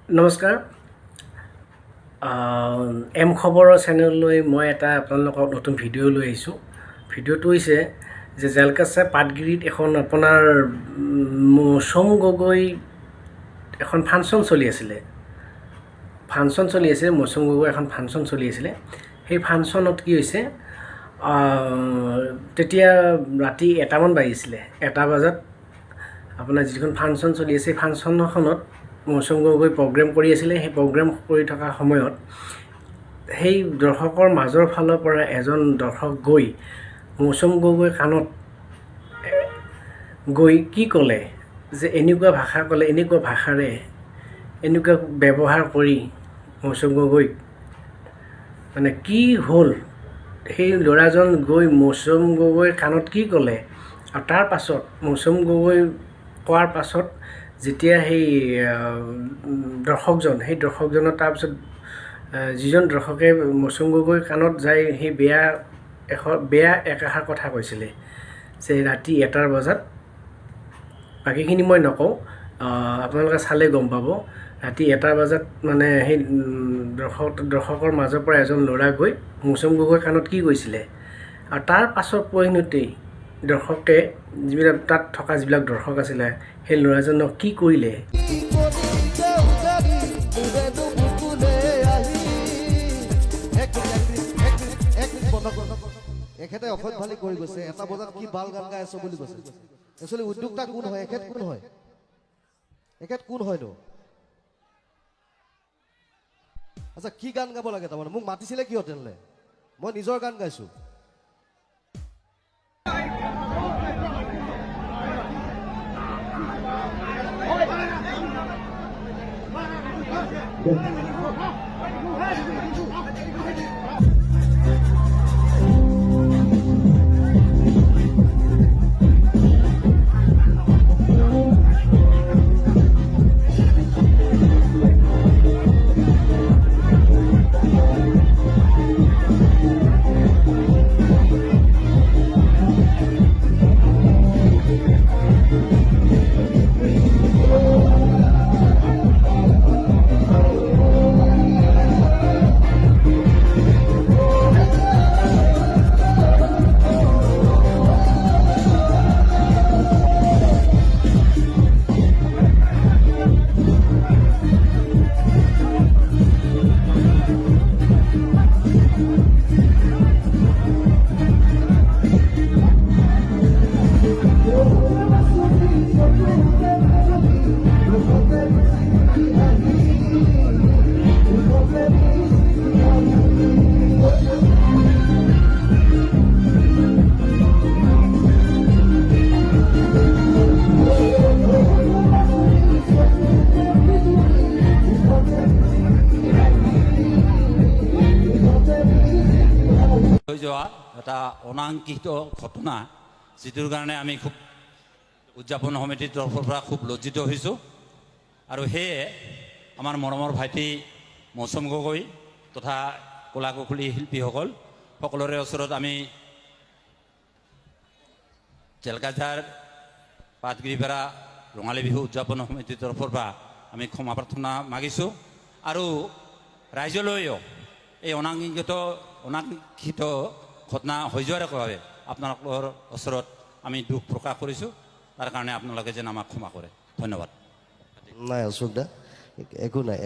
নমস্কাৰ। এম খবৰৰ চেনেললৈ মই এটা আপোনালোকক নতুন ভিডিঅ' লৈ আহিছোঁ। ভিডিঅ'টো হৈছে যে জেলকাছা পাটগিৰিত এখন আপোনাৰ মৌচম গগৈ এখন ফাংচন চলি আছিলে। মৌচম গগৈ এখন ফাংচন চলি আছিলে। সেই ফাংচনত কি হৈছে, তেতিয়া ৰাতি 1টামান বাজিছিলে। 1টা বজাত আপোনাৰ যিখন ফাংচন চলি আছে, সেই ফাংচনখনত মৌচম গগৈ প্ৰগ্ৰেম কৰি আছিলে। সেই প্ৰগ্ৰেম কৰি থকা সময়ত সেই দৰ্শকৰ মাজৰ ফালৰ পৰা এজন দৰ্শক গৈ মৌচম গগৈৰ কাণত গৈ কি ক'লে যে এনেকুৱা ভাষা ক'লে, এনেকুৱা ভাষাৰে এনেকুৱা ব্যৱহাৰ কৰি মৌচম গগৈক মানে কি হ'ল, সেই ল'ৰাজন গৈ মৌচম গগৈৰ কাণত কি ক'লে। আৰু তাৰ পাছত মৌচম গগৈ কোৱাৰ পাছত যেতিয়া সেই দৰ্শকজনৰ তাৰপিছত যিজন দৰ্শকে মৌচম গগৈৰ কাণত যাই সেই বেয়া একাষাৰ কথা কৈছিলে যে ৰাতি 1টা বজাত, বাকীখিনি মই নকওঁ, আপোনালোকে চালে গম পাব। ৰাতি 1টা বজাত মানে সেই দৰ্শকৰ মাজৰ পৰা এজন ল'ৰা গৈ মৌচম গগৈৰ কাণত কি কৈছিলে। আৰু তাৰ পাছৰ পৰিণতেই দৰ্শকে তাত থকা যিবিলাক দৰ্শক আছিলে সেই ল'ৰাজনক কি কৰিলে। এখেতে অসৎ ভালি কৰি গৈছে। 1টা বজাত কি বাল গান গাই আছো বুলি কৈছে। একচুৱেলি উদ্যোক্তা কোন হয়? এখেত কোন হয়? এখেত কোন হয়নো? আচ্ছা, কি গান গাব লাগে? তাৰমানে মোক মাতিছিলে কিয় তেনেহ'লে? মই নিজৰ গান গাইছো। হৈ যোৱা এটা অনাকাংক্ষিত ঘটনা, যিটোৰ কাৰণে আমি খুব উদযাপন সমিতিৰ তৰফৰ পৰা খুব লজ্জিত হৈছোঁ। আৰু সেয়ে আমাৰ মৰমৰ ভাইটি মৌচম গগৈ তথা কলা কুশলী শিল্পীসকল সকলোৰে ওচৰত আমি জেলকাছাৰ পাটগিৰিপাৰা ৰঙালী বিহু উদযাপন সমিতিৰ তৰফৰ পৰা আমি ক্ষমা প্ৰাৰ্থনা মাগিছোঁ। আৰু ৰাইজলৈও এই অনাকাংক্ষিত ঘটনা হৈ যোৱাৰ বাবে আপোনালোকৰ ওচৰত আমি দুখ প্ৰকাশ কৰিছোঁ। তাৰ কাৰণে আপোনালোকে যেন আমাক ক্ষমা কৰে। ধন্যবাদ। নাই অশোক দা, একো নাই।